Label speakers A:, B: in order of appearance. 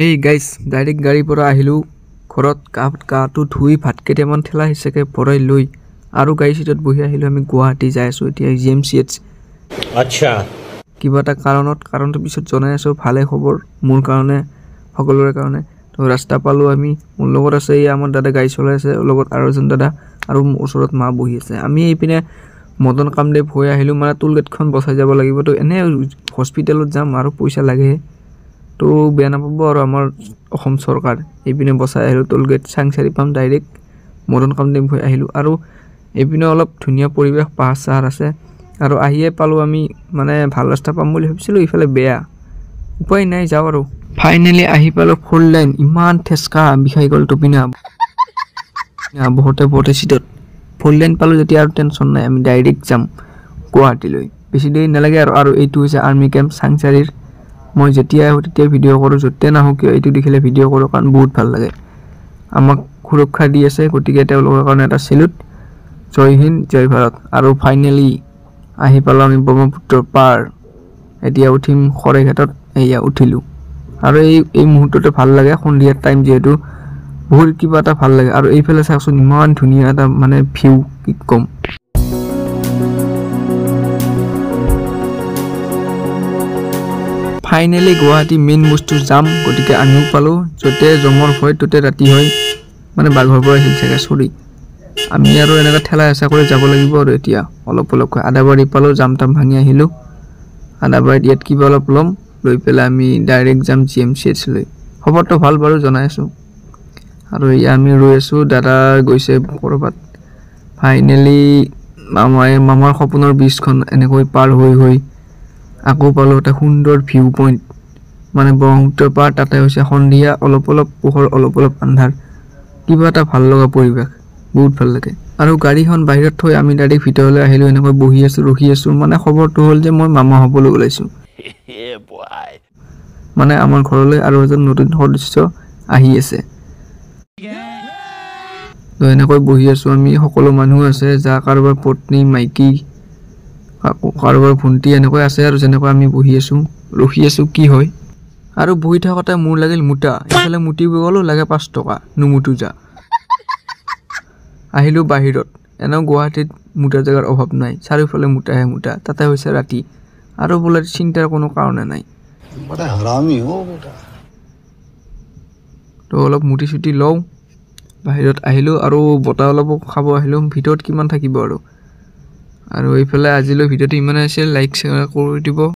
A: এই guys direct গাড়ীৰ পৰা আহিলোঁ ঘৰত গাটো ধুই ভাত কেইটামান ঠেলা হিচাপে ভৰাই লৈ আৰু গাড়ী চিটত বহি আহিলোঁ আমি গুৱাহাটী যাই আছোঁ এতিয়া GMCH
B: আচ্ছা
A: কিবা এটা কাৰণটো পিছত জনাই আছোঁ ভালে খবৰ মোৰ কাৰণে সকলোৰে কাৰণে তো ৰাস্তা পালোঁ আমি মোৰ লগত আছে এই আমাৰ দাদা গাড়ী চলাই আছে লগত আৰু এজন দাদা আৰু ওচৰত মা বহি আছে আমি এইপিনে মদন কামদেৱ হৈ আহিলোঁ মানে টুল গেটখন বচাই যাব লাগিব তো এনে হস্পিটেলত যাম আৰু পইচা লাগে তো বেয়া নাপাব আৰু আমাৰ অসম চৰকাৰ এইপিনে বচাই আহিলোঁ টুল গেট চাংচাৰি পাম ডাইৰেক্ট মদন কামদেৱ হৈ আহিলোঁ আৰু এইপিনে অলপ ধুনীয়া পৰিৱেশ পাহাৰ চাহাৰ আছে আৰু আহিয়ে পালোঁ আমি মানে ভাল ৰাস্তা পাম বুলি ভাবিছিলোঁ ইফালে বেয়া উপায় নাই যাওঁ আৰু ফাইনেলি আহি পালোঁ 4 লাইন ইমান ঠেচকা বিষাই গ'ল টপিনা বহুতে চিটত 4 লাইন পালোঁ যেতিয়া আৰু টেনশ্যন নাই আমি ডাইৰেক্ট যাম গুৱাহাটীলৈ বেছি দেৰি নালাগে আৰু এইটো হৈছে আৰ্মি কেম্প চাংচাৰিৰ মই যেতিয়া আহোঁ তেতিয়া ভিডিঅ' কৰোঁ য'তে নাহোঁ কিয় এইটো দেখিলে ভিডিঅ' কৰোঁ কাৰণ বহুত ভাল লাগে আমাক সুৰক্ষা দি আছে গতিকে তেওঁলোকৰ কাৰণে এটা চেলুট জয় হিন্দ জয় ভাৰত আৰু ফাইনেলি আহি পালোঁ আমি ব্ৰহ্মপুত্ৰ পাৰ এতিয়া উঠিম শৰাইঘাটত এয়া উঠিলোঁ আৰু এই মুহূৰ্ততে ভাল লাগে সন্ধিয়াৰ টাইম যিহেতু বহুত কিবা এটা ভাল লাগে আৰু এইফালে চাওকচোন ইমান ধুনীয়া এটা মানে ভিউ কি ক'ম ফাইনেলি গুৱাহাটী মেইন বস্তু যাম গতিকে আমিও পালোঁ য'তে জমৰ হয় ত'তে ৰাতি হয় মানে বাঘৰ পৰা আহিল চাগে চৰি আমি আৰু এনেকৈ ঠেলা হেঁচা কৰি যাব লাগিব আৰু এতিয়া অলপকৈ আদাবাৰী পালোঁ জাম তাম ভাঙি আহিলোঁ আদাবাৰীত ইয়াত কিবা অলপ ল'ম লৈ পেলাই আমি ডাইৰেক্ট যাম GMCH লৈ খবৰটো ভাল বাৰু জনাই আছোঁ আৰু এয়া আমি ৰৈ আছোঁ দাদা গৈছে ক'ৰবাত ফাইনেলি মামাৰ সপোনৰ ব্ৰিজখন এনেকৈ পাৰ হৈ আকৌ পালোঁ এটা সুন্দৰ ভিউ পইণ্ট মানে ব্ৰহ্মপুত্ৰ পাৰ তাতে হৈছে সন্ধিয়া অলপ পোহৰ অলপ আন্ধাৰ কিবা এটা ভাল লগা পৰিৱেশ বহুত ভাল লাগে আৰু গাড়ীখন বাহিৰত থৈ আমি ডাইৰেক্ট ভিতৰলৈ আহিলোঁ এনেকৈ বহি আছোঁ ৰখি আছোঁ মানে খবৰটো হ'ল যে মই মামা হ'বলৈ ওলাইছোঁ মানে আমাৰ ঘৰলৈ আৰু এজন নতুন সদস্য আহি আছে তো এনেকৈ বহি আছোঁ আমি সকলো মানুহ আছে যা কাৰোবাৰ পত্নী মাইকী কাৰোবাৰ ভণ্টি এনেকৈ আছে আৰু যেনেকৈ আমি বহি আছোঁ ৰখি আছোঁ কি হয় আৰু বহি থাকোঁতে মোৰ লাগিল মুটা এইফালে মুটিব গ'লোঁ লাগে 5 টকা নুমুটো যা আহিলোঁ বাহিৰত এনেও গুৱাহাটীত মুটা জেগাৰ অভাৱ নাই চাৰিওফালে মুটাহে মুটা তাতে হৈছে ৰাতি আৰু বোলে চিন্তাৰ কোনো কাৰণে নাই তো অলপ মুটি চুটি লওঁ বাহিৰত আহিলোঁ আৰু বতাহ অলপ খাব আহিলোঁ ভিতৰত কিমান থাকিব আৰু এইফালে আজিলৈ ভিডিঅ'টো ইমানেই আছিল লাইক শ্বেয়াৰ কৰি দিব।